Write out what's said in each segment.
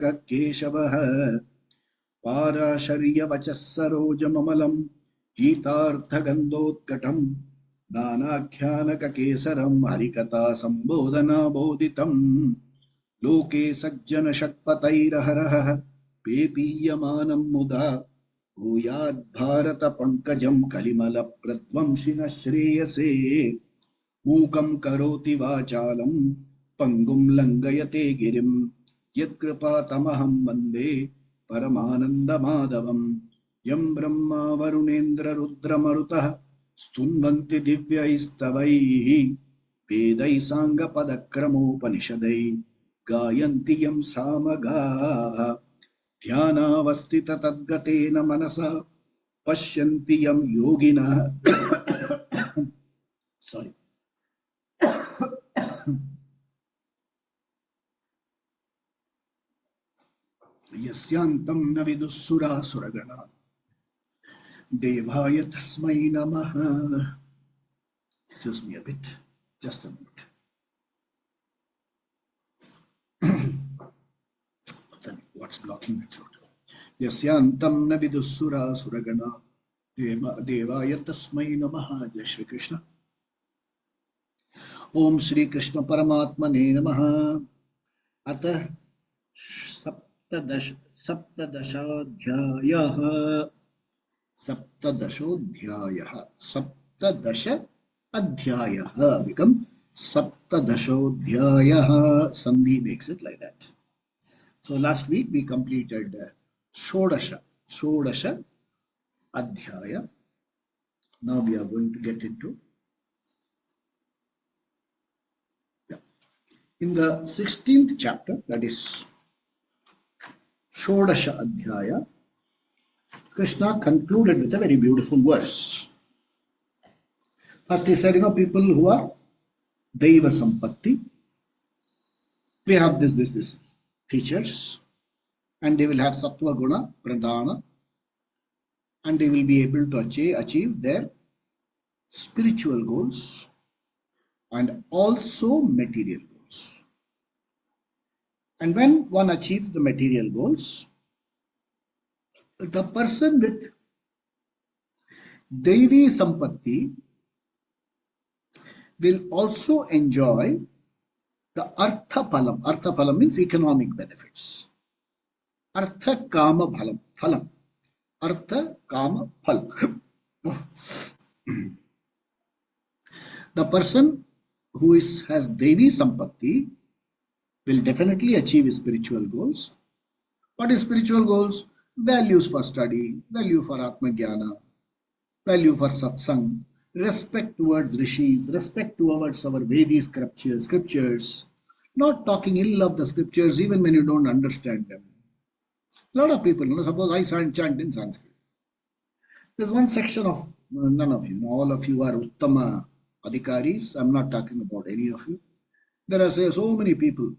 Keshavaha Parasharyavachas Sarojamamalam Gitarthagandotkatam Nanakyanaka Kesaram Harikata Sambodhana Bodhitam Loke Sajjana Shakpatairaharaha Pepiyamanam Muda Bhuyad Bharata Pankajam Kalimala Pradvamshina Shreyase Mukam Karoti Vachalam Pangum Langayate Girim Yatkrpatamaham Vande Paramananda Madhavam Yam Brahma Varunendra Rudra Marutah Stunvanti Divyaistavaihi Vedai Sanga Padakramopanishadai Gayanti Yam Samagaha Dhyanavastita Tadgatena Manasa Pashyanti Yam Yogina sorry Yasyantam Navidussura Suragana Devaya Tasmai Namaha. Excuse me a bit, just a minute. What's blocking my throat? Yasyantam Navidussura Suragana Devaya Tasmai Namaha. Jai Shri Krishna. Om Shri Krishna Paramatmane Namaha. Atah Saptadashodhyayah. Saptadashodhyayah. Saptadasha Adhyayah become Saptadashodhyayah. Sandhi makes it like that. So last week we completed Shodasha Adhyaya. Now we are going to get into in the 16th chapter, that is Shodasha Adhyaya. Krishna concluded with a very beautiful verse. First he said, people who are Deva Sampatti, we have this features, and they will have Sattva Guna, Pradhana, and they will be able to achieve their spiritual goals and also material goals. And when one achieves the material goals, the person with Devi Sampatti will also enjoy the Artha Phalam. Artha Phalam means economic benefits. Artha Kama Phalam. Artha Kama Phalam. The person who has Devi Sampatti will definitely achieve his spiritual goals. What is spiritual goals? Values for study, value for Atma Jnana, value for Satsang, respect towards rishis, respect towards our Vedic scriptures, not talking ill of the scriptures even when you don't understand them. A lot of people, suppose I chant in Sanskrit. There's one section of none of you, all of you are Uttama Adhikaris. I'm not talking about any of you. There are so many people.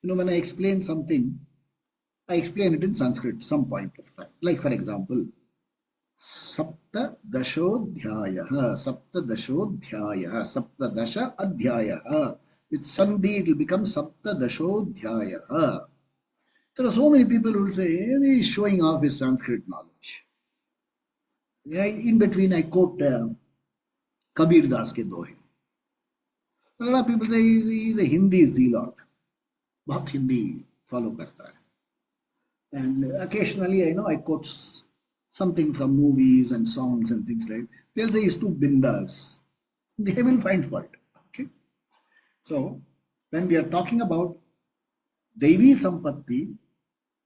When I explain something, I explain it in Sanskrit some point of time. Like for example, Sapta Dashodhyayah, Sapta Dashodhyayah, Sapta Dasha Adhyayah. With Sandhi, it will become Sapta Dashodhyayah. There are so many people who will say, he is showing off his Sanskrit knowledge. In between, I quote Kabir Das ke dohe. A lot of people say he is a Hindi zealot. Bahut Hindi follow karta hai. And occasionally, I quote something from movies and songs and things like that. They'll say he's too bindas. They will find fault. Okay. So, when we are talking about Devi Sampatti,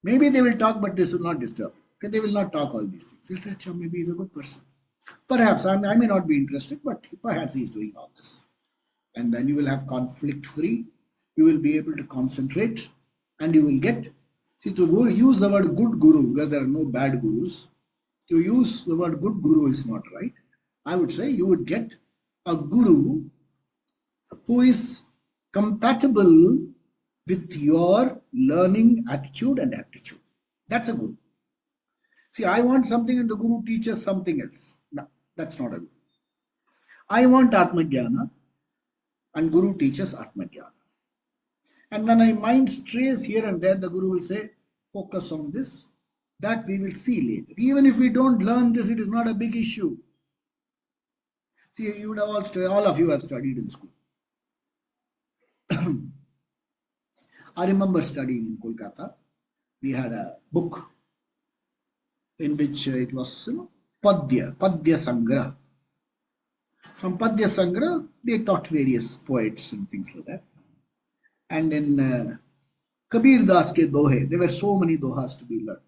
maybe they will talk, but this will not disturb. Okay, they will not talk all these things. They'll say, Achha, maybe he's a good person. Perhaps, I may not be interested, but perhaps he's doing all this. And then you will have conflict free. You will be able to concentrate and you will get. See, to use the word good guru, where there are no bad gurus, to use the word good guru is not right. I would say you would get a guru who is compatible with your learning attitude and aptitude. That's a guru. See, I want something and the guru teaches something else. No, that's not a guru. I want Atma Jnana and guru teaches Atma Jnana. And when my mind strays here and there, the Guru will say, focus on this. That we will see later. Even if we don't learn this, it is not a big issue. See, you would have all of you have studied in school. I remember studying in Kolkata. We had a book in which it was, Padya Sangra. From Padya Sangra, they taught various poets and things like that. And in Kabir Das ke dohe, there were so many dohas to be learned.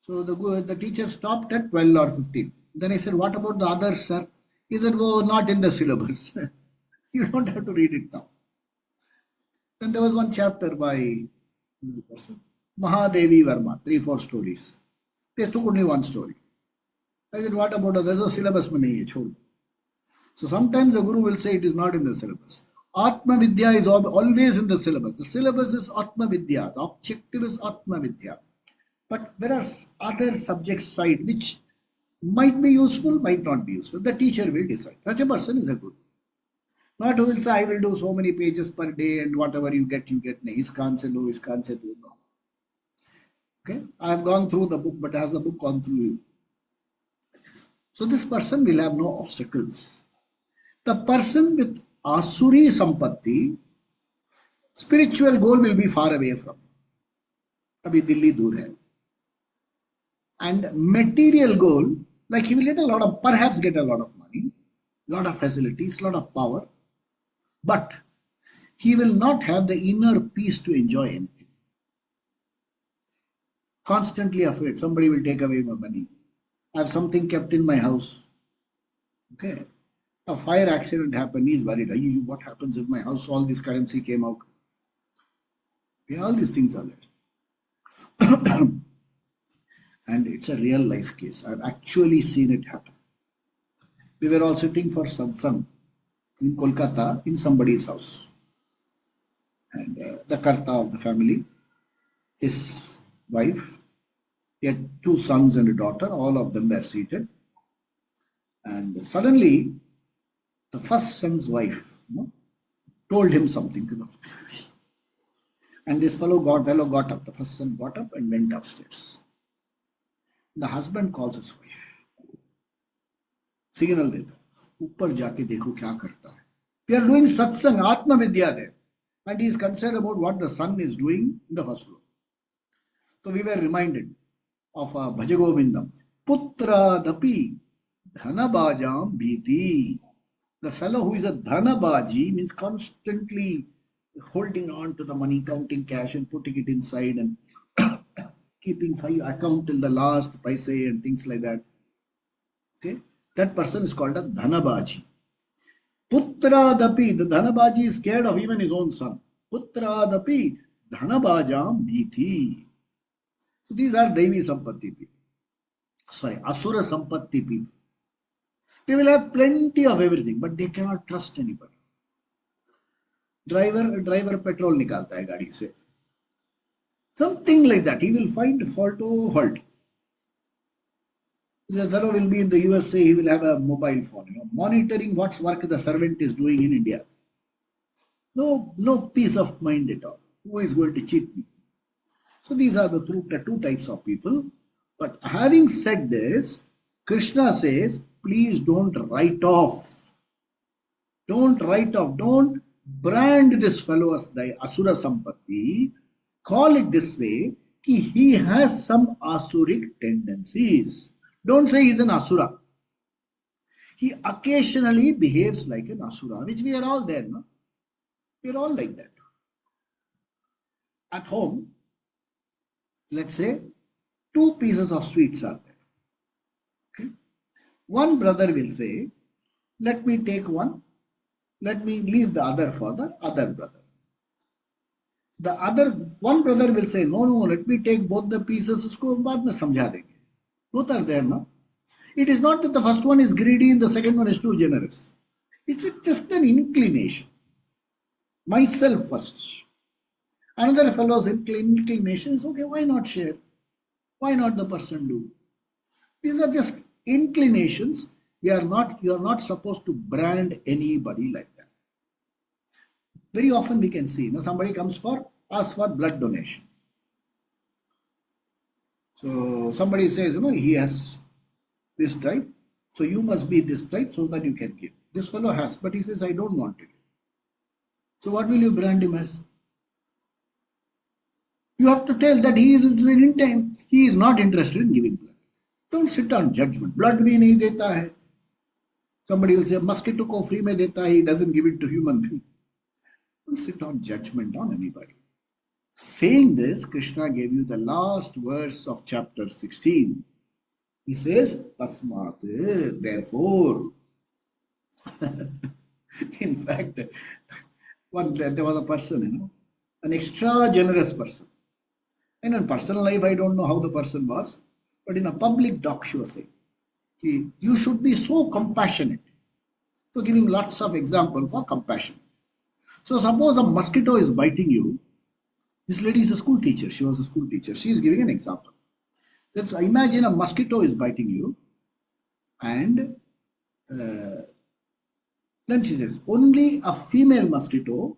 So the teacher stopped at 12 or 15. Then I said, what about the others, sir? He said, oh, not in the syllabus. You don't have to read it now. Then there was one chapter by Mahadevi Verma, 3-4 stories. They took only one story. I said, what about others? The syllabus mein nahi hai, chhod do. So sometimes the Guru will say it is not in the syllabus. Atma Vidya is always in the syllabus. The syllabus is Atma Vidya. The objective is Atma Vidya. But there are other subjects side which might be useful, might not be useful. The teacher will decide. Such a person is a Guru. Not who will say, I will do so many pages per day and whatever you get, you get. His can't say no, his can't say no. Okay? I have gone through the book, but has the book gone through you? So this person will have no obstacles. The person with Asuri Sampatti, spiritual goal will be far away from him. Abhi Delhi dur hai. And material goal, like he will get perhaps get a lot of money, lot of facilities, lot of power, but he will not have the inner peace to enjoy anything. Constantly afraid somebody will take away my money. I have something kept in my house. Okay. A fire accident happened, he is worried. What happens if my house, all this currency came out? Okay, all these things are there. And it's a real life case. I've actually seen it happen. We were all sitting for Satsang in Kolkata in somebody's house. And the Karta of the family, his wife, he had 2 sons and a daughter, all of them were seated. And suddenly, the first son's wife told him something. And this fellow got up, the first son got up and went upstairs. The husband calls his wife. Signal deta. Uppar jaake dekho kya karta hai. We are doing satsang, Atma Vidya there. And he is concerned about what the son is doing in the first floor. So we were reminded of Bhajagovindam. Putra dapi dhanabajam bhiti. The fellow who is a dhanabaji means constantly holding on to the money, counting cash and putting it inside and keeping account till the last paise and things like that. Okay, that person is called a dhanabaji. Putra dapi, the dhanabaji is scared of even his own son. Putra dapi dhanabajam bhiti. So these are Devi Sampatti people. Sorry, Asura Sampatti people. They will have plenty of everything, but they cannot trust anybody. Driver petrol nikalta hai gaadi se. Something like that. He will find fault. The fellow will be in the USA, he will have a mobile phone, monitoring what work the servant is doing in India. No peace of mind at all. Who is going to cheat me? So these are the two types of people. But having said this, Krishna says, please don't write off. Don't write off. Don't brand this fellow as the Asura Sampatti. Call it this way, he has some Asuric tendencies. Don't say he's an Asura. He occasionally behaves like an Asura, which we are all there, no? We are all like that. At home, let's say, 2 pieces of sweets are there. Okay? One brother will say, let me take one, let me leave the other for the other brother. One brother will say, no, let me take both the pieces, usko baad mein samjha denge. Both are there, no? It is not that the first one is greedy and the second one is too generous. It's just an inclination. Myself first. Another fellow's inclination is, okay, why not share? Why not the person do? These are just inclinations. You are not supposed to brand anybody like that. Very often we can see, somebody comes for ask for blood donation. So somebody says, he has this type, so you must be this type so that you can give. This fellow has, but he says, I don't want to give. So what will you brand him as? You have to tell that he is in intent. He is not interested in giving blood. Don't sit on judgment. Blood bhi nahi deta hai. Somebody will say, mosquito ko free mein deta hai. He doesn't give it to human being. Don't sit on judgment on anybody. Saying this, Krishna gave you the last verse of chapter 16. He says, Tasmat, therefore. In fact, there was a person, an extra generous person. And in personal life, I don't know how the person was, but in a public talk, she was saying, you should be so compassionate. So giving lots of example for compassion. So suppose a mosquito is biting you. This lady is a school teacher. She was a school teacher. She is giving an example. Let's imagine a mosquito is biting you, and then she says, only a female mosquito,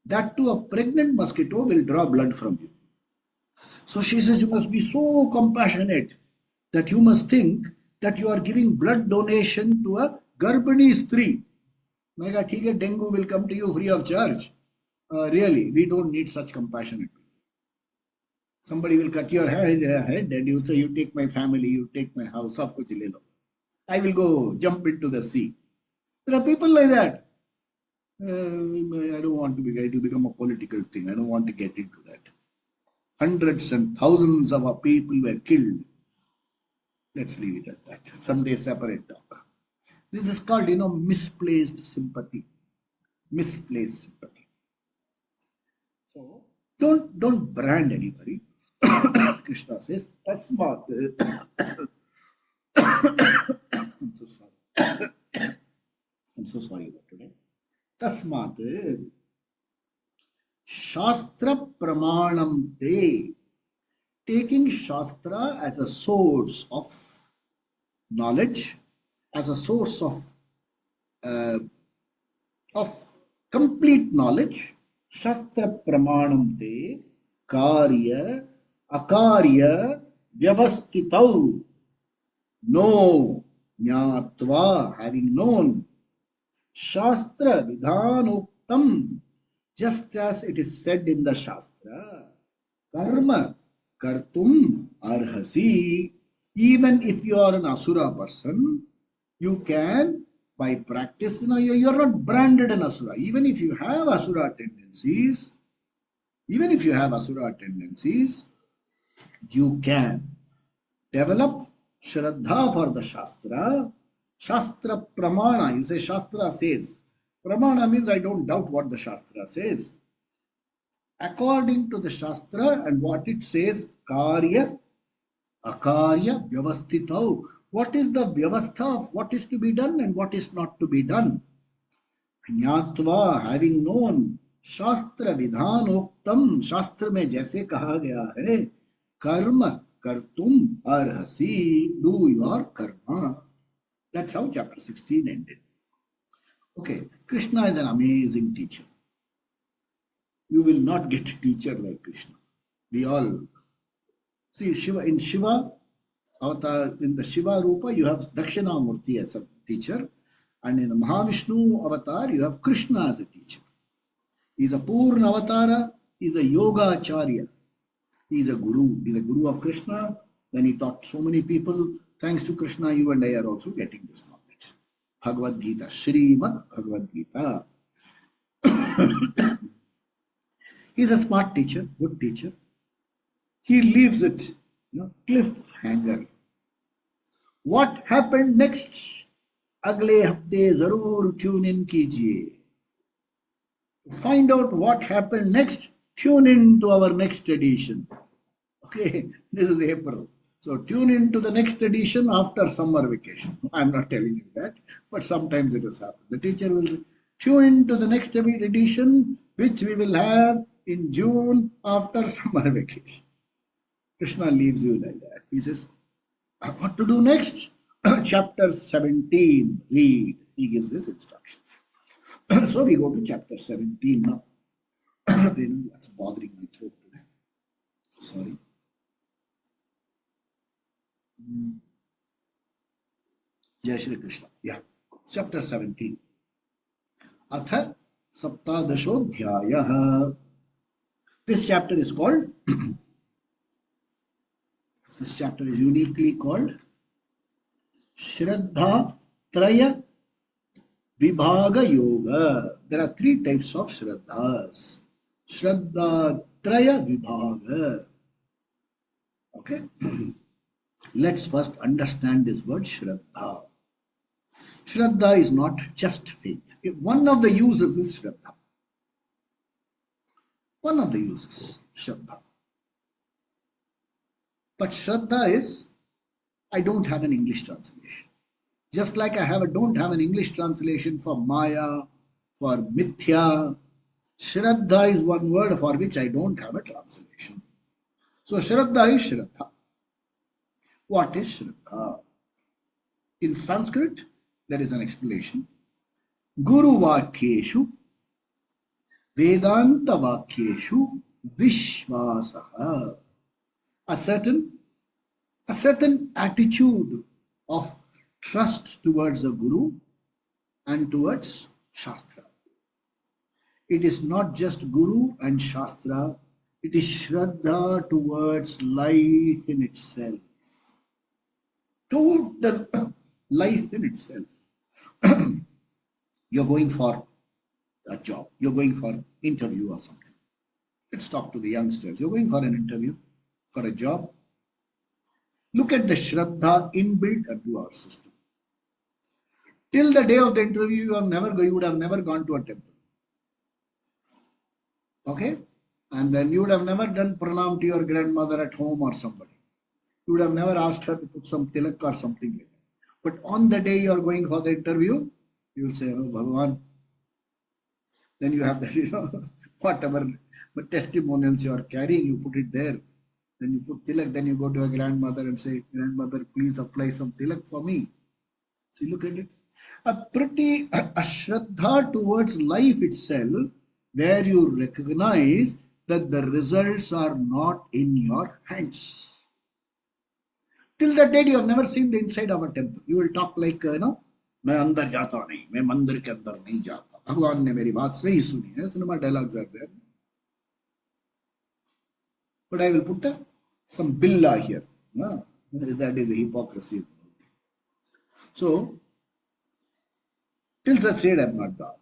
that too a pregnant mosquito, will draw blood from you. So she says, you must be so compassionate that you must think that you are giving blood donation to a Garbhani Stri. Dengue will come to you free of charge. Really, we don't need such compassionate people. Somebody will cut your head and you say, you take my family, you take my house, I will go jump into the sea. There are people like that. I don't want to become a political thing. I don't want to get into that. Hundreds and thousands of our people were killed. Let's leave it at that. Someday separate talk. This is called, misplaced sympathy. Misplaced sympathy. So don't brand anybody. Krishna says, Tasmat. I'm so sorry. I'm so sorry about today. Tasmat. Shastra pramanam te. Taking Shastra as a source of knowledge, as a source of complete knowledge, Shastra pramanam te karya akarya vyavastitau. No, jnatva, having known, Shastra vidhanoktam, just as it is said in the Shastra, karma kartum arhasi. Even if you are an asura person, you can, by practice, you are not branded an asura. Even if you have asura tendencies, you can develop Shraddha for the Shastra. Shastra Pramana, you say Shastra says. Pramana means I don't doubt what the Shastra says. According to the Shastra and what it says, Karya, Akarya, Vyavastitau. What is the Vyavastha of what is to be done and what is not to be done? Jnatva, having known, Shastra Vidhanoktam, Shastra में जैसे कहा गया है, कर्म kartum arhasi, do your karma. That's how chapter 16 ended. Okay, Krishna is an amazing teacher. You will not get a teacher like Krishna. We all see Shiva avatar, in the Shiva Rupa, you have Dakshinamurti as a teacher, and in the Mahavishnu avatar, you have Krishna as a teacher. He is a Purna avatara, he is a yoga acharya. He is a guru. He is a guru of Krishna. Then he taught so many people. Thanks to Krishna, you and I are also getting this knowledge. Bhagavad Gita, Srimad Bhagavad Gita. He is a smart teacher, good teacher. He leaves it, cliffhanger. What happened next? Agle hafte zarur tune in kijiye. To find out what happened next, tune in to our next edition. Okay, this is April. So tune in to the next edition after summer vacation. I'm not telling you that, but sometimes it has happened. The teacher will say, tune in to the next edition, which we will have in June after summer vacation. Krishna leaves you like that. He says, what to do next? Chapter 17, read. He gives these instructions. So we go to chapter 17 now. That's bothering my throat today. Sorry. Jai Shri Krishna. Yeah. Chapter 17. Atha Saptadashodhyayah. This chapter is called, this chapter is uniquely called Shraddha Traya Vibhaga Yoga. There are three types of Shraddhas. Shraddha Traya Vibhaga. Okay. Let's first understand this word Shraddha. Shraddha is not just faith. One of the uses is Shraddha. One of the uses, Shraddha. But Shraddha is, I don't have an English translation. Just like don't have an English translation for Maya, for Mithya. Shraddha is one word for which I don't have a translation. So Shraddha is Shraddha. What is Shraddha? In Sanskrit, there is an explanation. Guru Vakyeshu Vedanta Vakyeshu Vishvasaha. A certain attitude of trust towards the Guru and towards Shastra. It is not just Guru and Shastra, it is Shraddha towards life in itself. Total life in itself. You're going for a job, you're going for an interview or something. Let's talk to the youngsters. You're going for an interview, for a job. Look at the Shraddha inbuilt into our system. Till the day of the interview, you would have never gone to a temple. Okay? And then you would have never done pranam to your grandmother at home or somebody. You would have never asked her to put some tilak or something like that. But on the day you are going for the interview, you will say, oh, Bhagavan. Then you have the, whatever testimonials you are carrying, you put it there. Then you put tilak, then you go to a grandmother and say, grandmother, please apply some tilak for me. So you look at it. A Shraddha towards life itself, where you recognize that the results are not in your hands. Till that date, you have never seen the inside of a temple. You will talk like, मैं अंदर जाता नहीं, मैं मंदिर के अंदर नहीं जाता. भगवान ने मेरी बात सही सुनी है. Cinema dialogues are there. But I will put some billa here. That is a hypocrisy. So, till such state I am not God.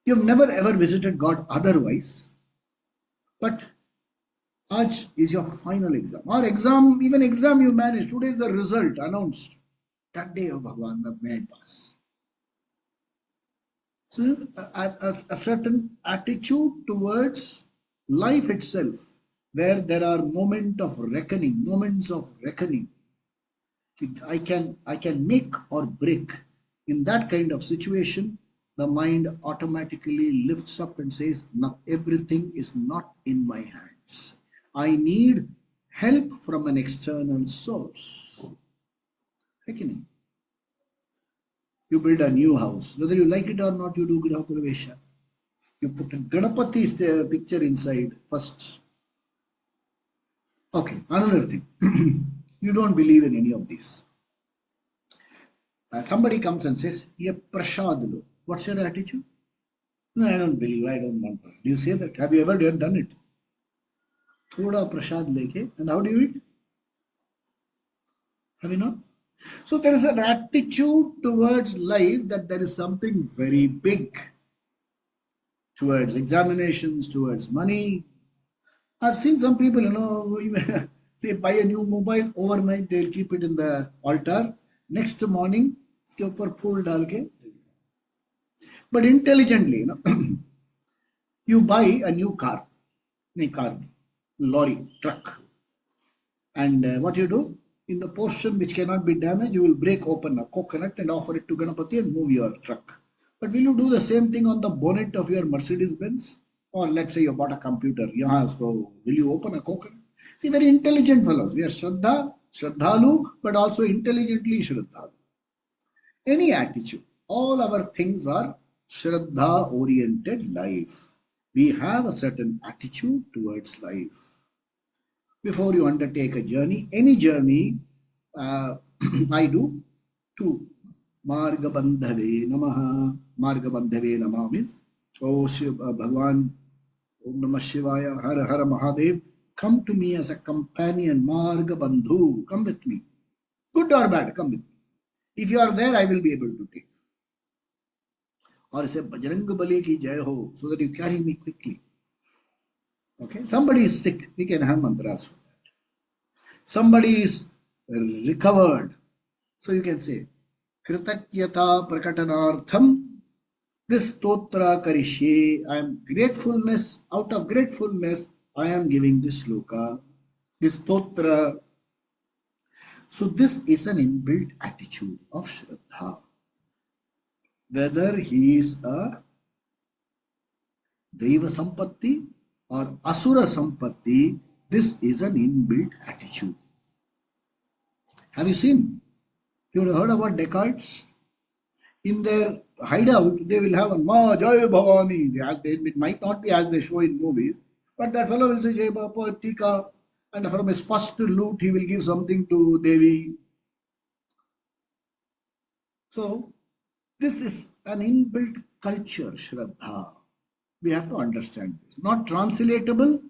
You have never ever visited God otherwise. But Aj is your final exam. Or even exam you managed. Today is the result announced. That day, oh Bhagwan, may I pass. So, a certain attitude towards life itself, where there are moments of reckoning. I can make or break. In that kind of situation, the mind automatically lifts up and says, no, everything is not in my hands. I need help from an external source. You build a new house. Whether you like it or not, you do Graha Pravesha. You put a Ganapati's picture inside first. Okay, another thing. You don't believe in any of these. Somebody comes and says, Ye prashad lo. What's your attitude? No, I don't believe, I don't want prashad. Do you say that? Have you ever done it? Thoda prashad leke, and how do you eat? Have you not? So there is an attitude towards life that there is something very big. Towards examinations, towards money. I've seen some people, they buy a new mobile, overnight they'll keep it in the altar. Next morning, iske upar phool dal ke. But intelligently, you buy a new car. Lorry, truck. And what you do? In the portion which cannot be damaged, you will break open a coconut and offer it to Ganapati and move your truck. But will you do the same thing on the bonnet of your Mercedes Benz? Or let's say you bought a computer. Will you open a coconut? See, very intelligent fellows. We are Shraddhalu, but also intelligently Shraddhalu. Any attitude All our things are Shraddha oriented life. We have a certain attitude towards life. Before you undertake a journey, any journey, I do two. Marga Bandhave Namaha. Marga Bandhave Namaha means, oh Bhagwan, Om Namah Shivaya, Har Har Mahadev, come to me as a companion, Marga Bandhu, come with me. Good or bad, come with me. If you are there, I will be able to take. Or say Bajrang Bali ki jai ho, so that you carry me quickly. Okay, somebody is sick, we can have mantras for that. Somebody is recovered, so you can say Kritakyata Prakatanartham. This stotra karishye, I am gratefulness, out of gratefulness, I am giving this sloka, this stotra. So this is an inbuilt attitude of Shraddha. Whether he is a Deva Sampatti or Asura Sampatti, this is an inbuilt attitude. Have you seen? You have heard about Descartes? In their hideout, they will have a Ma Jai Bhavani. It might not be as they show in movies, but that fellow will say Jai Baba Tika, and from his first loot, he will give something to Devi. So, this is an inbuilt culture, Shraddha. We have to understand this. Not translatable,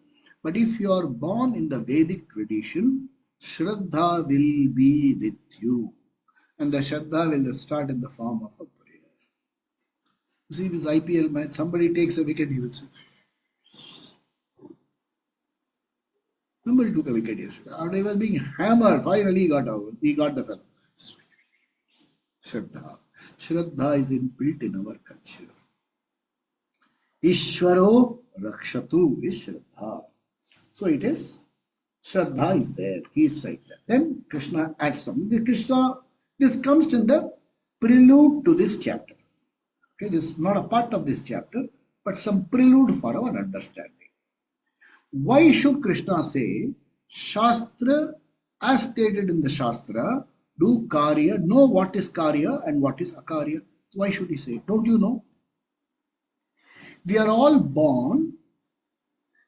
but if you are born in the Vedic tradition, Shraddha will be with you. And the Shraddha will start in the form of a prayer. You see this IPL match, somebody takes a wicket, he will say, somebody took a wicket yesterday. After he was being hammered, finally he got out. He got the fellow. Shraddha. Shraddha is inbuilt in our culture. Ishvaro Rakshatu is Shraddha. So it is, Shraddha is there. He is like that. Then Krishna adds something. This comes in the prelude to this chapter. Okay, this is not a part of this chapter, but some prelude for our understanding. Why should Krishna say, Shastra, as stated in the Shastra, do Karya, know what is Karya and what is Akarya? Why should he say? Don't you know? We are all born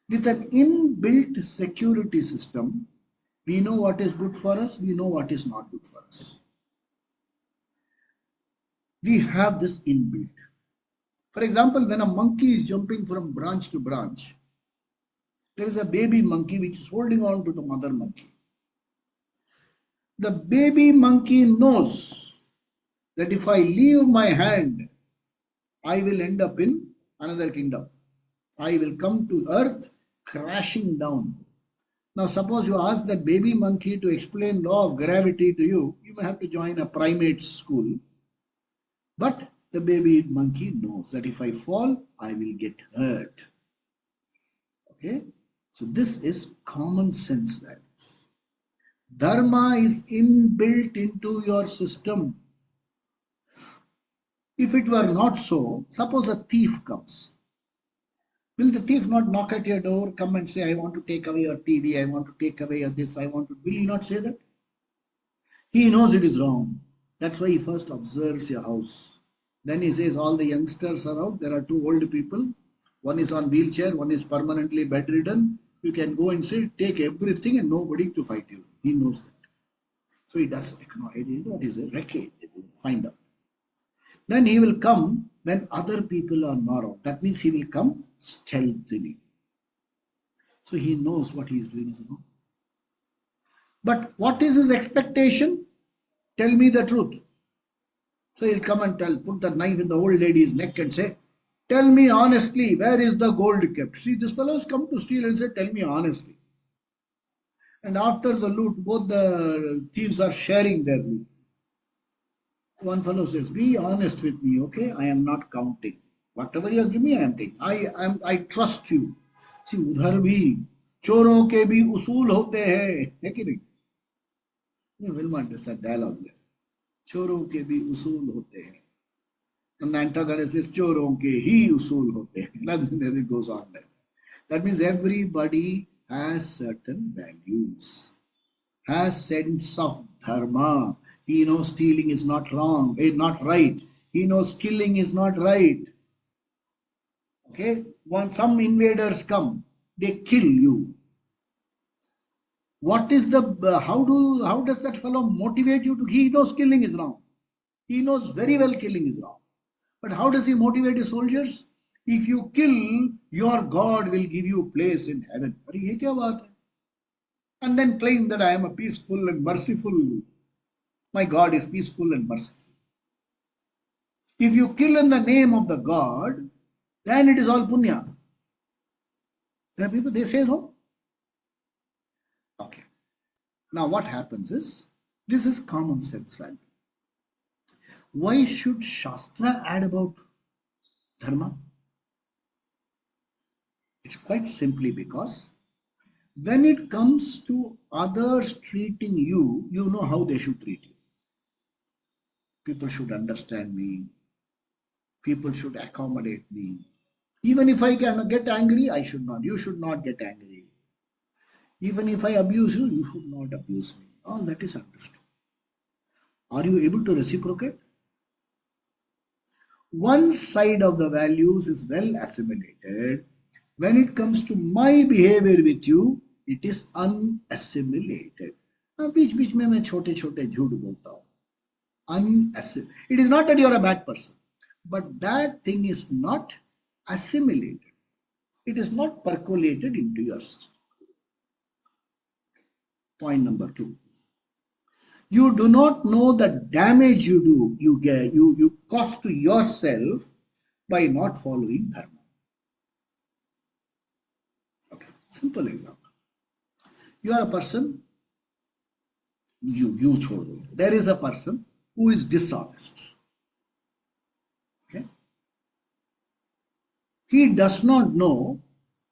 with an inbuilt security system. We know what is good for us, we know what is not good for us. We have this inbuilt. For example, when a monkey is jumping from branch to branch, there is a baby monkey which is holding on to the mother monkey. The baby monkey knows that if I leave my hand, I will end up in another kingdom. I will come to earth crashing down. Now suppose you ask that baby monkey to explain law of gravity to you, you may have to join a primate school. But the baby monkey knows that if I fall, I will get hurt. Okay? So this is common sense values. Dharma is inbuilt into your system. If it were not so, suppose a thief comes. Will the thief not knock at your door, come and say, I want to take away your TV, I want to take away your this, I want to... Will he not say that? He knows it is wrong. That's why he first observes your house. Then he says, all the youngsters are out. There are two old people. One is on wheelchair, one is permanently bedridden. You can go and sit, take everything and nobody to fight you. He knows that. So he does acknowledge what is a wreckage. Find out. Then he will come when other people are not around. That means he will come stealthily. So he knows what he is doing is wrong. But what is his expectation? Tell me the truth. So he'll come and put the knife in the old lady's neck and say, tell me honestly, where is the gold kept? See, this fellow has come to steal and say, tell me honestly. And after the loot, both the thieves are sharing their loot. One fellow says, be honest with me, okay? I am not counting. Whatever you give me, I am taking. I trust you. See, udhar bhi, choron ke bhi usool hote hain. Hai ki nahi? You will understand dialogue there. Choron ke bhi usool hote hain. And the antagonist is choron ke hi usool hote hain. It goes on there. That means everybody has certain values, has sense of dharma. He knows stealing is not wrong, not right. He knows killing is not right. Okay, once some invaders come, they kill you. What is the how does that fellow motivate you to? He knows killing is wrong. He knows very well killing is wrong. But how does he motivate his soldiers? If you kill, your God will give you a place in heaven. अरे ये क्या बात है? And then claim that I am a peaceful and merciful. My God is peaceful and merciful. If you kill in the name of the God, then it is all punya. There are people, they say no. Okay. Now what happens is, this is common sense value. Why should Shastra add about dharma? It's quite simply because when it comes to others treating you, you know how they should treat you. People should understand me. People should accommodate me. Even if I can get angry, I should not. You should not get angry. Even if I abuse you, you should not abuse me. All that is understood. Are you able to reciprocate? One side of the values is well assimilated. When it comes to my behavior with you, it is unassimilated. Now, बीच-बीच में मैं छोटे-छोटे झूठ बोलता हूँ. It is not that you are a bad person, but that thing is not assimilated. It is not percolated into your system. Point number 2. You do not know the damage you cause to yourself by not following dharma. Okay, simple example. You are a person, you chhod do. There is a person who is dishonest. Okay? He does not know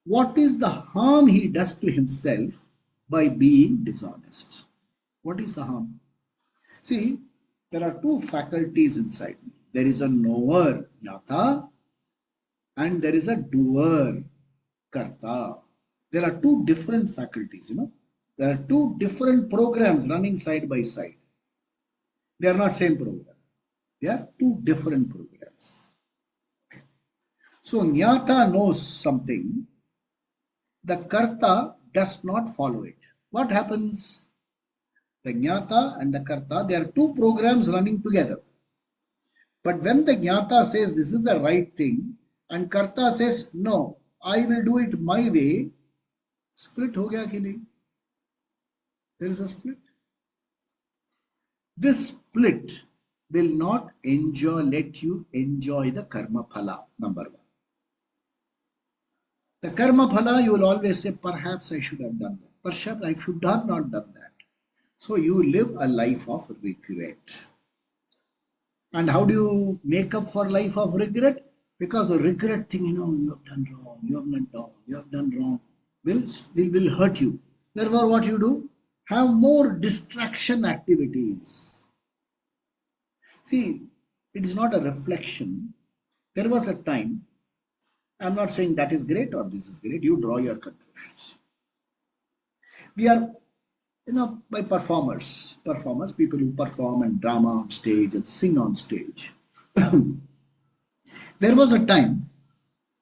what is the harm he does to himself by being dishonest. What is the harm? See, there are two faculties inside me. There is a knower, jnata, and there is a doer, karta. There are two different faculties, you know. There are two different programs running side by side. They are not same program. They are two different programs. Okay. So, jnata knows something. The karta does not follow it. What happens? The jnata and the karta, they are two programs running together. But when the jnata says this is the right thing and karta says no, I will do it my way, split ho gaya ki nahi? There is a split. This split will not let you enjoy the karma phala, number 1. The karma phala, you will always say, perhaps I should have done that. Perhaps I should have not done that. So you live a life of regret. And how do you make up for life of regret? Because the regret thing, you know, you have done wrong, you have not done, you have done wrong, will hurt you. Therefore, what you do? Have more distraction activities. See, it is not a reflection. There was a time, I'm not saying that is great or this is great, you draw your conclusions. We are, you know, by performers, people who perform and drama on stage and sing on stage. There was a time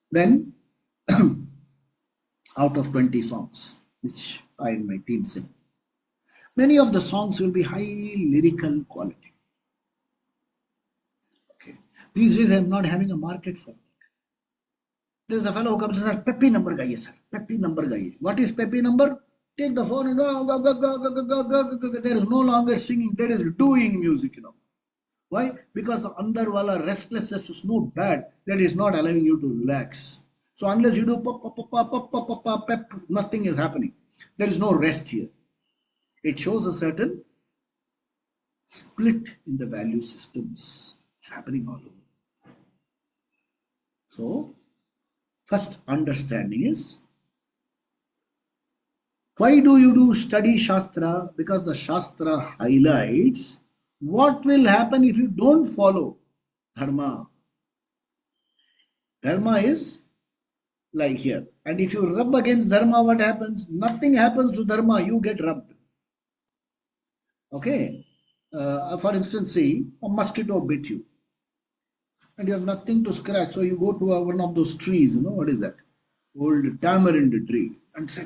when out of 20 songs, which I and my team sing, many of the songs will be high lyrical quality. Okay. These days I'm not having a market for it. There's a fellow who comes and says, Peppy number gaiye, sir. Peppy number gaiye. What is Peppy number? Take the phone and go. There is no longer singing, there is doing music, you know. Why? Because the andar wala restlessness is so bad that is not allowing you to relax. So unless you do pep, nothing is happening. There is no rest here. It shows a certain split in the value systems. It's happening all over. So, first understanding is, why do you do study Shastra? Because the Shastra highlights what will happen if you don't follow Dharma. Dharma is like here. And if you rub against Dharma, what happens? Nothing happens to Dharma, you get rubbed. Okay. For instance, say a mosquito bit you. and you have nothing to scratch. So you go to one of those trees, what is that? Old tamarind tree, and say,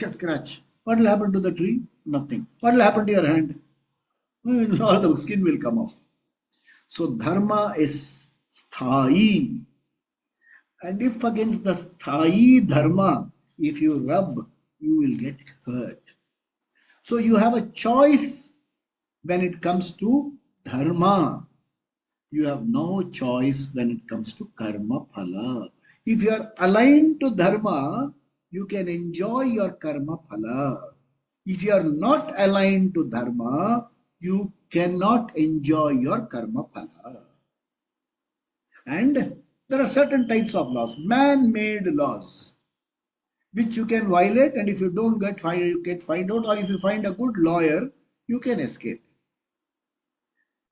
scratch. What will happen to the tree? Nothing. What will happen to your hand? All the skin will come off. So dharma is sthai. And if against the sthai dharma, if you rub, you will get hurt. So you have a choice when it comes to dharma. You have no choice when it comes to karma phala. If you are aligned to dharma, you can enjoy your karma phala. If you are not aligned to dharma, you cannot enjoy your karma phala. And there are certain types of laws, man-made laws, which you can violate, and if you don't get find out, or if you find a good lawyer, you can escape.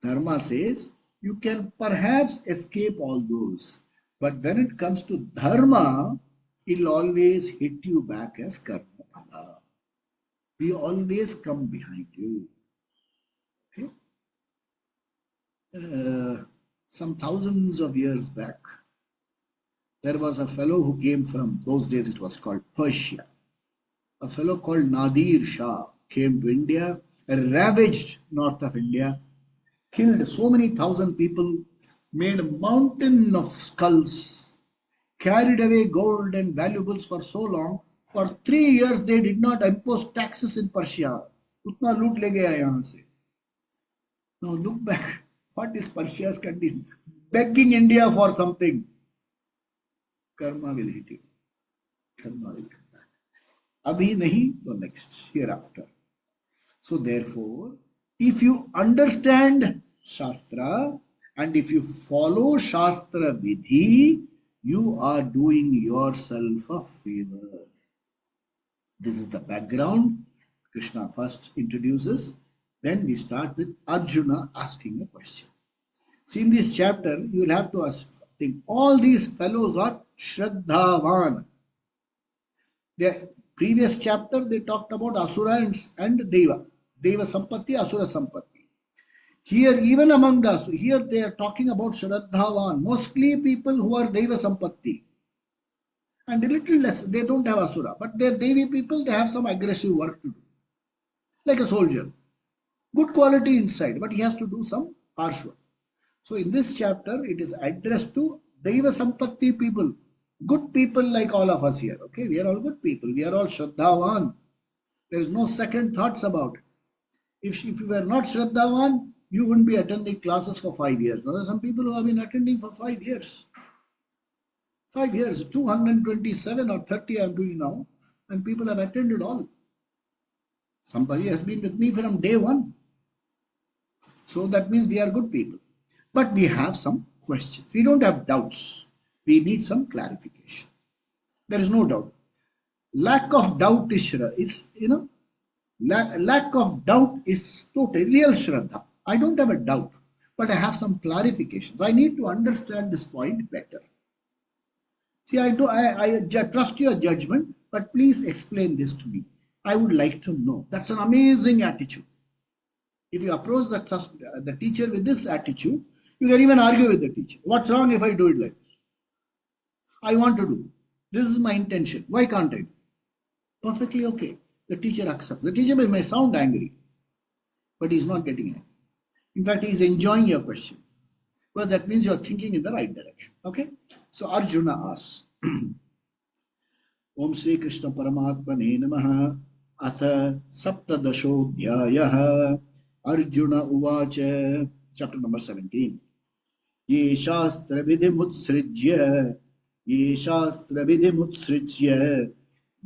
Dharma says you can perhaps escape all those, but when it comes to dharma, it'll always hit you back as karma phala. We always come behind you. Okay? Some thousands of years back, there was a fellow who came from, those days it was called Persia. A fellow called Nadir Shah came to India, ravaged north of India, killed so many thousand people, made a mountain of skulls, carried away gold and valuables for so long. For 3 years they did not impose taxes in Persia. Utna loot le gaya yahan se. Now look back, what is Persia's condition? Begging India for something. Karma will hit you. Karma will come back. Abhi nahi, to next, hereafter. So therefore, if you understand Shastra and if you follow Shastra Vidhi, you are doing yourself a favor. This is the background Krishna first introduces. Then we start with Arjuna asking a question. See, in this chapter, you will have to ask, think, all these fellows are Shraddhavan. The previous chapter, they talked about Asura and Deva. Deva Sampatti, Asura Sampatti. Here, even among the Asura, here they are talking about Shraddhavan. Mostly people who are Deva Sampatti. And a little less, they don't have Asura. But they're Devi people, they have some aggressive work to do. Like a soldier. Good quality inside, but he has to do some harsh work. So in this chapter, it is addressed to Deva Sampatti people. Good people like all of us here. Okay, we are all good people. We are all Shraddhavan. There is no second thoughts about it. If you were not Shraddhavan, you wouldn't be attending classes for 5 years. There are some people who have been attending for 5 years. 5 years, 227 or 30 I am doing now, and people have attended all. Somebody has been with me from day one. So that means we are good people. But we have some questions. We don't have doubts. We need some clarification. There is no doubt. Lack of doubt is lack of doubt is total, real Shraddha. I don't have a doubt, but I have some clarifications. I need to understand this point better. See, I trust your judgment, but please explain this to me. I would like to know. That's an amazing attitude. If you approach the teacher with this attitude, you can even argue with the teacher. What's wrong if I do it like this? I want to do. This is my intention. Why can't I do? Perfectly okay. The teacher accepts. The teacher may sound angry, but he's not getting angry. In fact, he's enjoying your question. Well, that means you're thinking in the right direction. Okay? So Arjuna asks, Om Sri Krishna Paramatmane Namaha Atha Saptadashodhyayah Arjuna Uvacha, chapter number 17. Ye Shastra Vidhimutsrijya Ye Shastra Vidhimutsrijya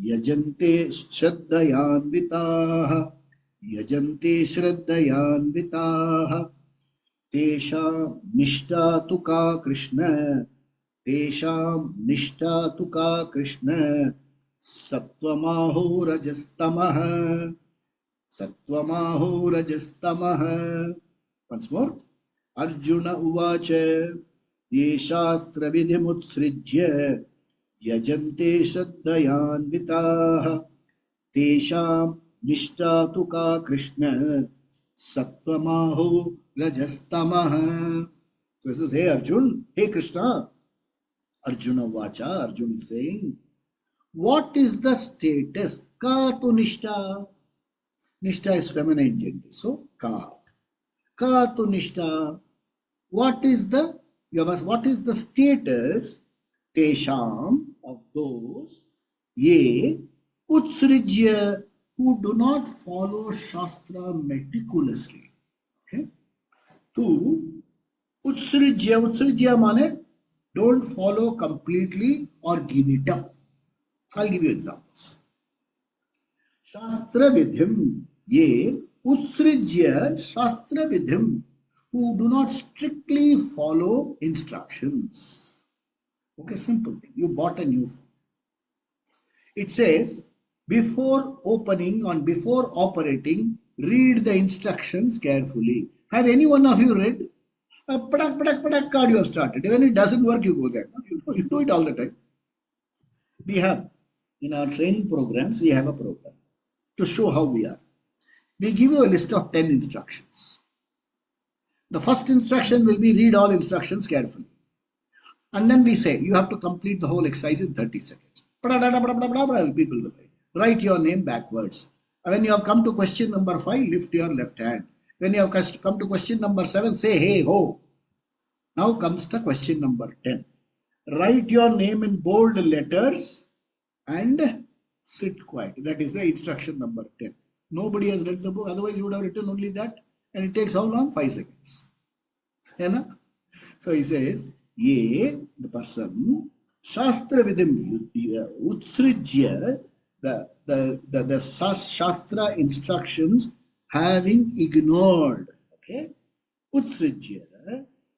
Yajante Shraddhayanvitaha Yajante Shraddhayanvitaha Tesham Nishta Tuka Krishna Tesham Nishta Tuka Krishna Sattvamaho Rajastamaha Sattvamaho Rajastamaha. Once more. Arjuna Uvacha Ye Shastra Vidhimutsrijya Yajante Shraddhayanvitaha Tesham Nishta Tuka Krishna Sattvamaho Rajastamaha. So he says, hey Arjun, hey Krishna. Arjuna Vacha, Arjun is saying, what is the status? Ka to Nishta. Nishta is feminine gender. So Ka. Ka to Nishta. What is the what is the status Tesham of those ye utsrijya who do not follow Shastra meticulously? Okay. Two, utsrijya. Utsrijya mane don't follow completely or give it up. I'll give you examples. Shastra vidhim ye utsrijya Shastra vidhim who do not strictly follow instructions. Okay, simple thing. You bought a new phone. It says before opening and before operating, read the instructions carefully. Have any one of you read? Padak, padak, padak card you have started. When it doesn't work, you go there. You do it all the time. We have in our training programs, we have a program to show how we are. We give you a list of 10 instructions. The first instruction will be read all instructions carefully. And then we say you have to complete the whole exercise in 30 seconds. People will write your name backwards. When you have come to question number 5, lift your left hand. When you have come to question number 7, say hey ho. Now comes the question number 10. Write your name in bold letters and sit quiet. That is the instruction number 10. Nobody has read the book, otherwise you would have written only that. And it takes how long? 5 seconds. So he says, ye, the person, Shastra vidhim utsrijya, the Shastra instructions having ignored, okay, utsrijya,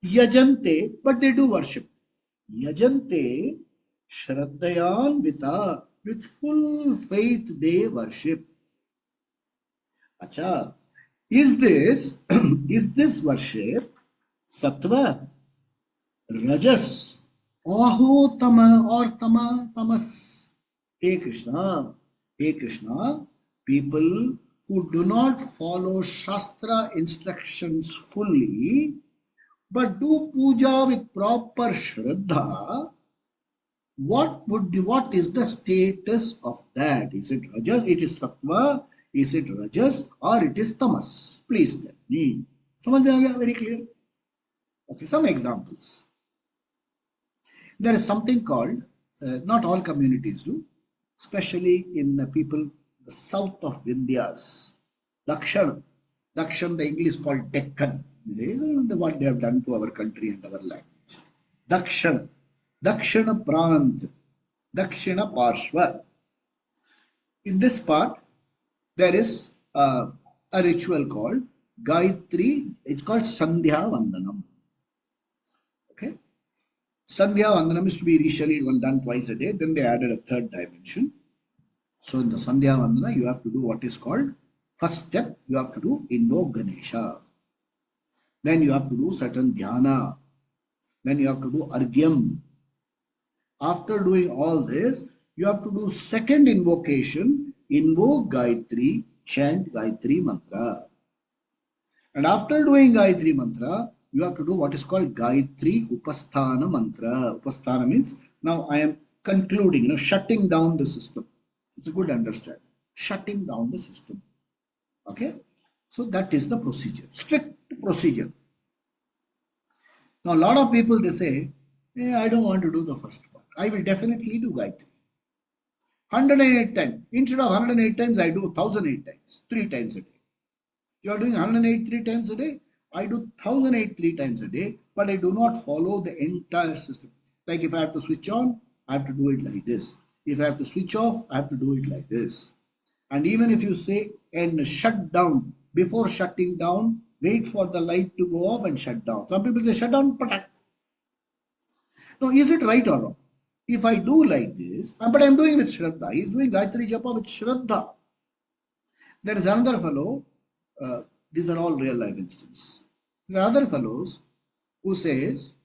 yajante, but they do worship. Yajante, shraddhayan vita, with full faith they worship. Acha, is this worship sattva, rajas, aho tama or tamas? Hey Krishna, people who do not follow Shastra instructions fully, but do puja with proper shraddha, what is the status of that? Is it rajas? It is sattva? Is it rajas or it is tamas? Please tell me. Samajh mein aa gaya? Very clear. Okay, some examples. There is something called, not all communities do, especially in the people the south of India's Dakshan. Dakshan, the English called Deccan. What they have done to our country and our language. Dakshan, Dakshana Prant, Dakshina Parshva. In this part, there is a ritual called Gayatri. It's called Sandhya Vandanam. Okay. Sandhya Vandanam is to be initially done twice a day. Then they added a third dimension. So in the Sandhya Vandana, you have to do what is called, first step, you have to do invoke Ganesha. Then you have to do certain dhyana. Then you have to do argyam. After doing all this, you have to do second invocation, invoke Gayatri, chant Gayatri mantra. And after doing Gayatri mantra, you have to do what is called Gayatri Upasthana mantra. Upasthana means, now I am concluding, shutting down the system. It's a good understanding. Shutting down the system. Okay? So that is the procedure. Strict procedure. Now a lot of people, they say, I don't want to do the first part. I will definitely do Gayatri. 108 times. Instead of 108 times, I do 1008 times. 3 times a day. You are doing 108 3 times a day. I do 1008 3 times a day, but I do not follow the entire system. Like if I have to switch on, I have to do it like this. If I have to switch off, I have to do it like this. And even if you say and shut down, before shutting down, wait for the light to go off and shut down. Some people say shut down, patak. Now, is it right or wrong? If I do like this, but I'm doing with Shraddha, he's doing Gayatri Japa with Shraddha. There is another fellow, these are all real life instances. There are other fellows who says,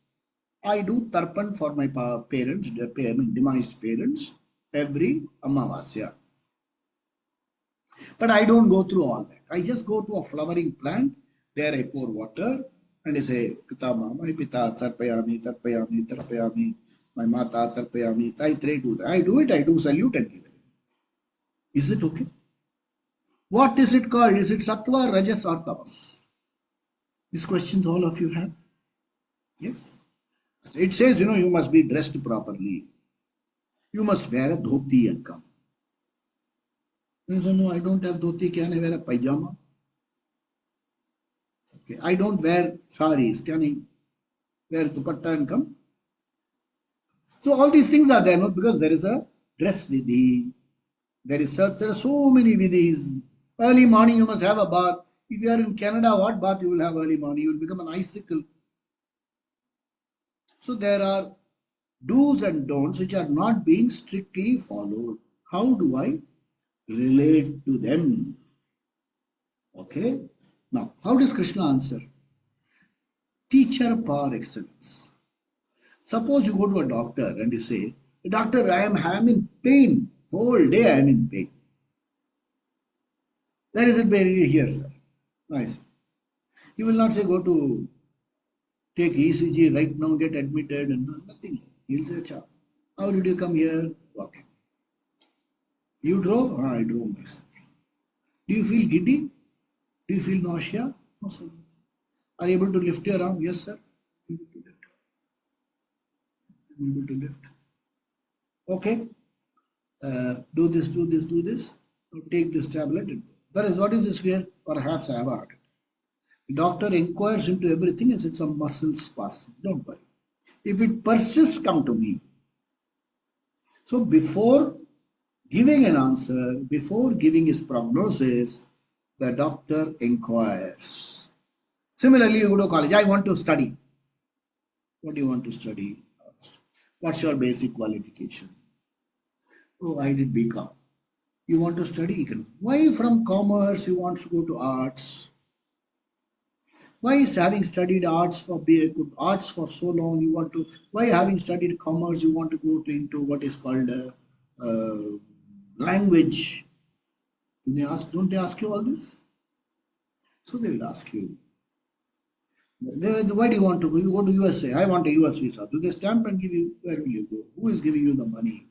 I do tarpan for my parents, demised parents, every Amavasya. But I don't go through all that. I just go to a flowering plant, there I pour water, And you say, Pitama, my Pita, Tarpayami, Tarpayami, Tarpayami, my Mata, Tarpayami, I try to, I do it, I do salute and give it. Is it okay? What is it called? Is it Sattva, Rajas or Tamas? These questions all of you have? Yes. It says, you must be dressed properly. You must wear a dhoti and come. You say, no, I don't have dhoti. Can I wear a pajama? Okay. I don't wear saris. Can I wear dupatta and come? So all these things are there, not because there is a dress vidhi. There are so many vidhis. Early morning you must have a bath. If you are in Canada, what bath you will have early morning? You will become an icicle. So there are do's and don'ts which are not being strictly followed. How do I relate to them? Okay. Now, how does Krishna answer? Teacher par excellence. Suppose you go to a doctor and you say, Doctor, I am in pain. Whole day I am in pain. Where is it very here, sir? Nice. He will not say, go to take ECG right now, get admitted, and nothing. He'll say, Cha, how did you come here? Walking. You drove? I drove myself. Do you feel giddy? Do you feel nausea? No, sir. Are you able to lift your arm? Yes, sir. Able to lift. Able to lift. Okay. Do this, do this, do this. Take this tablet. That is, what is this fear? Perhaps I have a heart attack. The doctor inquires into everything and says it's a muscle spasm. Don't worry. If it persists, come to me. So before giving an answer, before giving his prognosis, the doctor inquires. Similarly, you go to college. I want to study. What do you want to study? What's your basic qualification? Oh, I did BCom. You want to study economics. Why from commerce you want to go to arts? Why is having studied arts for so long you want to? Why having studied commerce you want to go into what is called language? Don't they ask you all this? So they will ask you. Why do you want to go? You go to USA. I want a US visa. Do they stamp and give you? Where will you go? Who is giving you the money?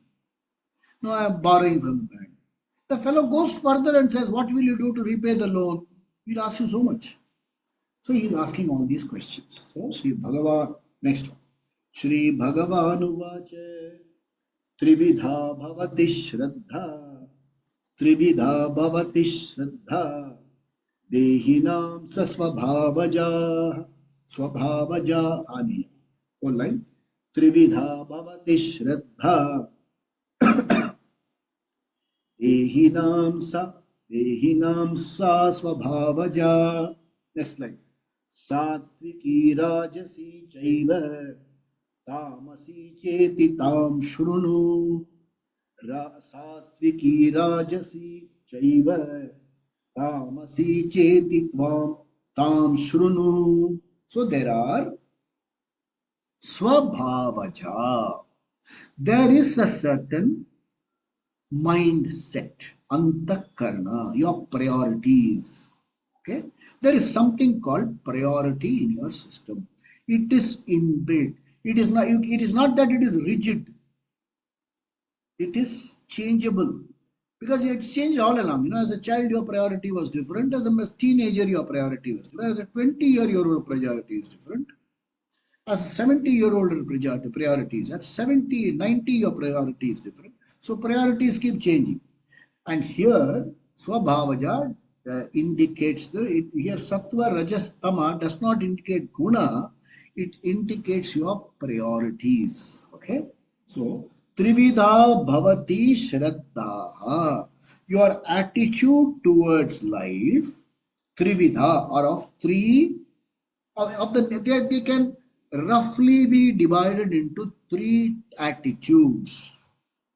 No, I am borrowing from the bank. The fellow goes further and says, what will you do to repay the loan? He'll ask you so much. So he is asking all these questions. So Sri Bhagavan, next one. Sri Bhagavan Uvacha Trividha Bhavati Shraddha Trividha Bhavati Shraddha Dehinam Sasvabhavaja Swabhavaja Ani. One line. Trividha Bhavati Shraddha Dehinam sa Swabhavaja. Next line. Satviki Rajasi Chaiva Tamasi Cheti Tam Shrunu Satviki Rajasi Chaiva Tamasi Cheti Tam Shrunu. So there are Swabhavaja. There is a certain mindset, antakarna, your priorities. Okay, there is something called priority in your system. It is inbuilt. It is not. It is not that it is rigid. It is changeable because it's changed all along. As a child, your priority was different. As a teenager, your priority was different. As a 20-year-old priority is different. As a 70-year-old priorities. At 70, 90, your priority is different. So priorities keep changing. And here, Swabhavaja indicates here Sattva, Rajas, Tama does not indicate Guna, it indicates your priorities. Okay? So, Trividha Bhavati Shraddha. Your attitude towards life, Trividha, or of three, they can roughly be divided into three attitudes.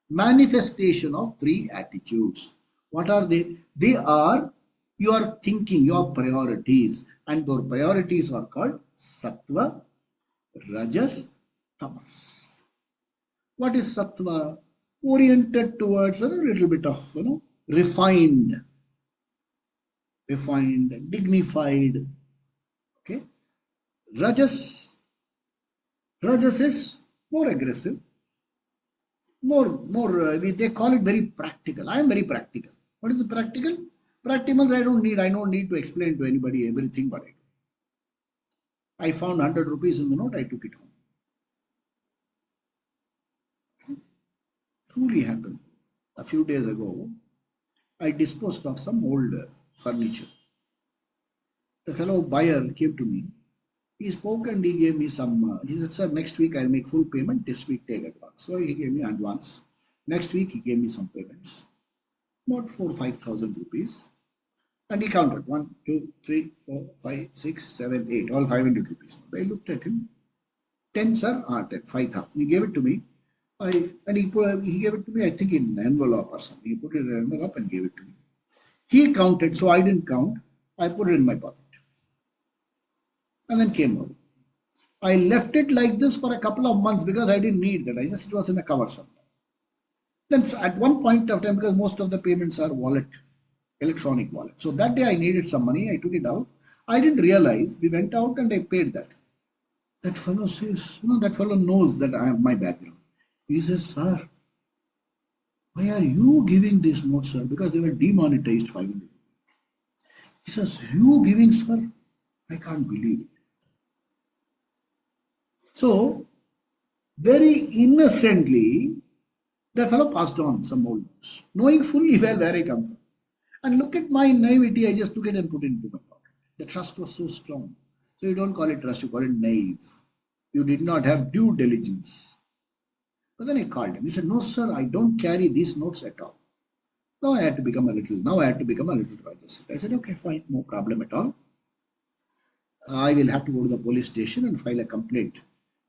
Manifestation of three attitudes. What are they? They are your thinking, your priorities, and your priorities are called Sattva, Rajas, Tamas. What is Sattva? Oriented towards a little bit of refined, dignified. Okay, Rajas, Rajas is more aggressive, more. They call it very practical. I am very practical. What is the practical? Practicals I don't need to explain to anybody everything what I do. I found 100 rupees in the note. I took it home. Truly happened. A few days ago, I disposed of some old furniture. The fellow buyer came to me. He spoke and he gave me some. He said, "Sir, next week I'll make full payment. This week take advance." So he gave me advance. Next week he gave me some payments, about 4,000-5,000 rupees. And he counted 1, 2, 3, 4, 5, 6, 7, 8, all 500 rupees. I looked at him. 10, sir? 10, 5,000. He gave it to me. He gave it to me, I think, in an envelope or something. He put it in an envelope and gave it to me. He counted, so I didn't count. I put it in my pocket and then came out. I left it like this for a couple of months because I didn't need that. It was in a cover somewhere. Then at one point of time, because most of the payments are wallet, electronic wallet. So that day I needed some money. I took it out. I didn't realize. We went out and I paid that. That fellow says, that fellow knows that I have my background. He says, "Sir, why are you giving this note, sir?" Because they were demonetized 500. He says, "You giving, sir?" I can't believe it. So, very innocently, that fellow passed on some old notes, knowing fully well where I come from. And look at my naivety, I just took it and put it into my pocket. The trust was so strong. So you don't call it trust, you call it naive. You did not have due diligence. But then I called him. He said, "No, sir, I don't carry these notes at all." Now I had to become a little righteous. I said, "Okay, fine, no problem at all. I will have to go to the police station and file a complaint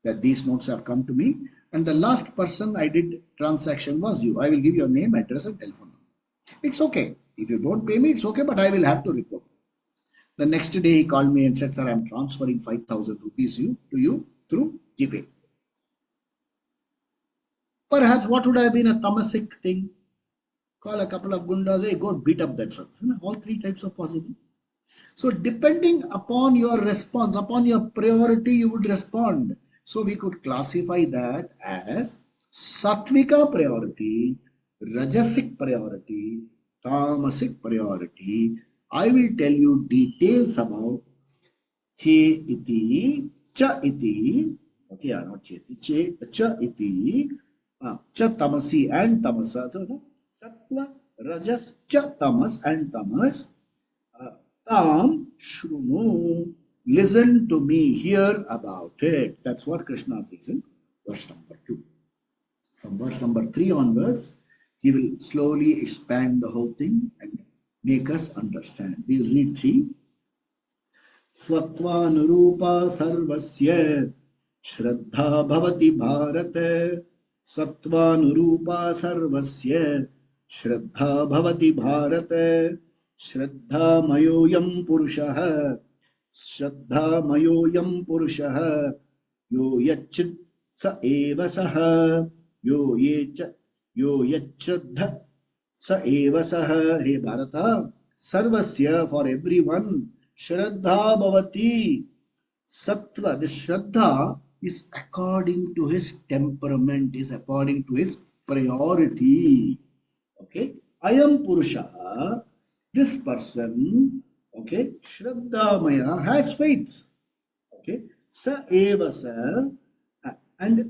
that these notes have come to me. And the last person I did transaction was you. I will give your name, address, and telephone number. It's okay. If you don't pay me, it's okay, but I will have to report." The next day he called me and said, "Sir, I'm transferring 5,000 rupees to you through GPay." Perhaps what would have been a tamasic thing? Call a couple of gundas, hey, go beat up that fellow. All three types of possible. So depending upon your response, upon your priority, you would respond. So we could classify that as sattvika priority, rajasic priority, tamasic priority. I will tell you details about he iti, cha iti, okay, not che, cha iti, cha tamasi and tamasa. So, sattva, rajas, cha tamas and tamas. Tam shrunu, listen to me, hear about it. That's what Krishna says in verse number 2. From verse number 3 onwards, he will slowly expand the whole thing and make us understand. We'll read 3. Swatvanurupa sarvasya Shraddha bhavati bharat. Sattvanurupa sarvasya Shraddha bhavati bharat. Shraddha mayoyam purushah. Shraddha mayoyam purushah. Yo yachit sa eva saha. Yo yachraddha sa eva saha. Hey Bharata, sarvasya, for everyone. Shraddha bhavati. Sattva, the Shraddha is according to his temperament, is according to his priority. Okay. Ayam Purusha, this person, okay, Shraddhamaya has faith. Okay. Sa eva sa,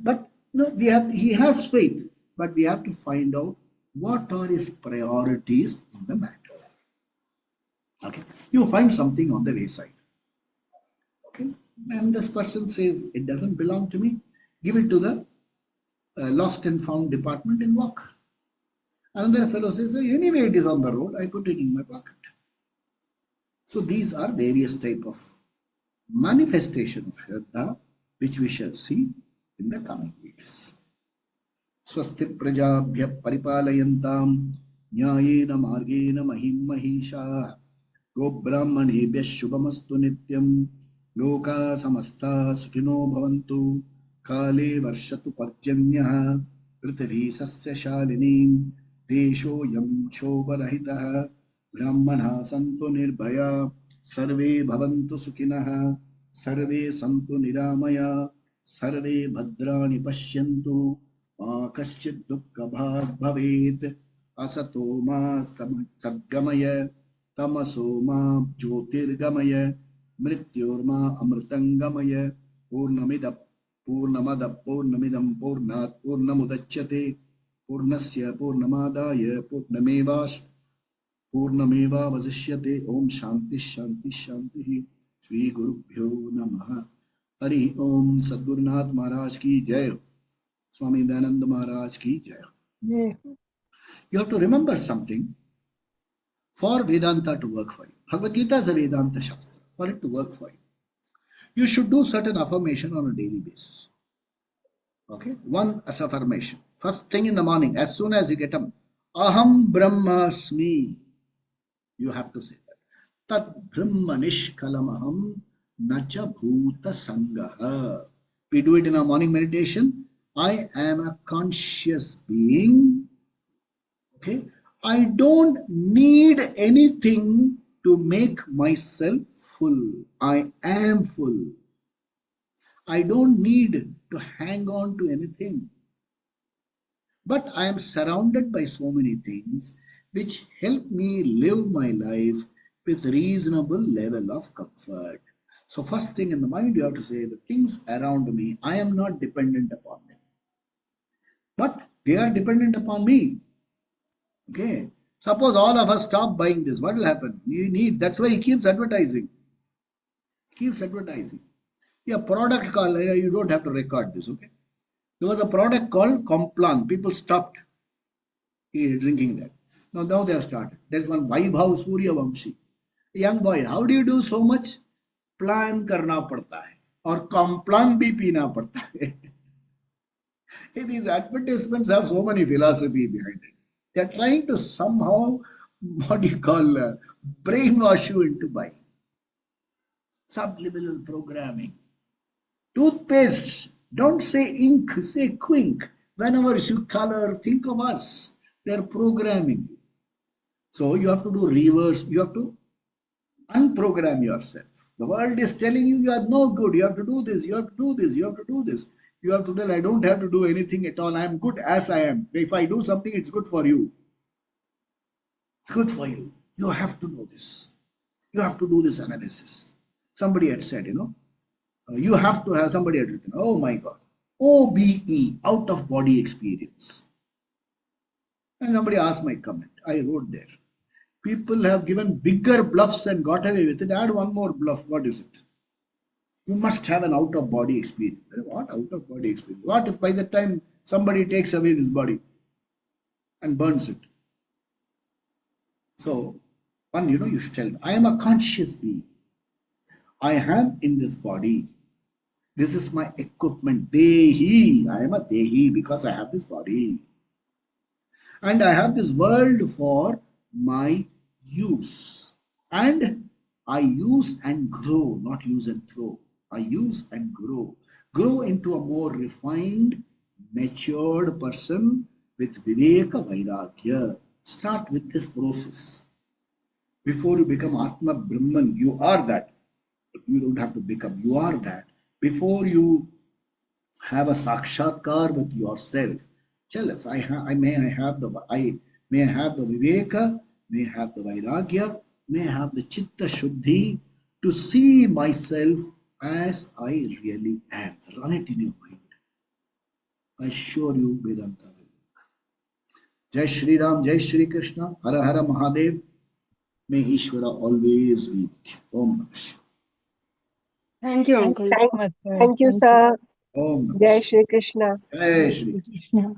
but no, he has faith, but we have to find out what are his priorities in the matter. Okay. You find something on the wayside. Okay. And this person says, "It doesn't belong to me. Give it to the lost and found department and walk." Another fellow says, "Anyway, it is on the road. I put it in my pocket." So these are various type of manifestation of Shraddha, which we shall see in the coming weeks. Swasti prajabhya paripalayantam nyayena margena mahim mahisha go brahmanebhya shubhamastu nityam loka samasta sukhino bhavantu kale varshatu parjanyah prithvi sasya shalinim desho yam shobharahitah brahmana santu nirbhaya sarve bhavantu sukhinah Sarve santu niramaya. Sarve bhadrani pashyantu. Ma kaschid dukkha bhag bhavet. Asato ma sadgamaya. Tamaso ma jyotirgamaya. Mrityorma amritangamaya. Purnamida Purnamada Purnamidam Purnat Purnamudachyate Purnasya Purnamadaya Purnameva Vasishyate. Om Shanti Shanti Shanti. Shri Gurubhyo Namaha. Hari Om. Sadgurunath Maharaj ki Jai. Swami Dayananda Maharaj ki Jai. Yeah. You have to remember something for Vedanta to work for you. Bhagavad Gita is a Vedanta Shastra. For it to work for you, you should do certain affirmation on a daily basis. Okay, one as affirmation. First thing in the morning, as soon as you get up, Aham Brahmasmi. You have to say that. Tat Brahma Nishkalamaham Nacha Bhuta Sangaha. We do it in our morning meditation. I am a conscious being. Okay, I don't need anything to make myself full. I am full. I don't need to hang on to anything. But I am surrounded by so many things which help me live my life with reasonable level of comfort. So first thing in the mind you have to say the things around me, I am not dependent upon them. But they are dependent upon me. Okay. Suppose all of us stop buying this, what will happen? You need, that's why he keeps advertising. He keeps advertising. Yeah, product called, you don't have to record this, okay? There was a product called Complan. People stopped drinking that. Now they have started. There's one Vaibhav Suryavamshi. Young boy, how do you do so much? Plan करना पड़ता है और Complan भी पीना पड़ता है. Hey, these advertisements have so many philosophy behind it. They're trying to somehow, what do you call, brainwash you into buying. Subliminal programming. Toothpaste, don't say ink, say quink. Whenever you color, think of us. They're programming you. So you have to do reverse, you have to unprogram yourself. The world is telling you you are no good, you have to do this, you have to do this, you have to do this. You have to tell, I don't have to do anything at all. I am good as I am. If I do something, it's good for you. It's good for you. You have to do this. You have to do this analysis. Somebody had said, you have to have, somebody had written, oh my God, OBE, out of body experience. And somebody asked my comment. I wrote there. People have given bigger bluffs and got away with it. Add one more bluff. What is it? You must have an out of body experience. What out of body experience? What if by the time somebody takes away this body and burns it? So, one, you should tell me, I am a conscious being. I am in this body. This is my equipment. Dehi. I am a Dehi because I have this body. And I have this world for my use. And I use and grow, not use and throw. I use and grow. Grow into a more refined, matured person with Viveka Vairagya. Start with this process. Before you become Atma Brahman, you are that. You don't have to become, you are that. Before you have a sakshatkar with yourself, tell us, I may have the viveka, may have the vairagya, may have the chitta shuddhi to see myself as I really am. Run it in your mind. I assure you Vedanta will work. Jai Shri Ram, Jai Shri Krishna, Hara Hara Mahadev. May Ishvara always be with you. Om Namah Shivaya. Thank you, Thank, Uncle. thank, Much, sir. thank you, Thank you. sir. Om Namah Jai Shivaya. Shri Krishna. Jai Jai Shri Shri Krishna. Krishna.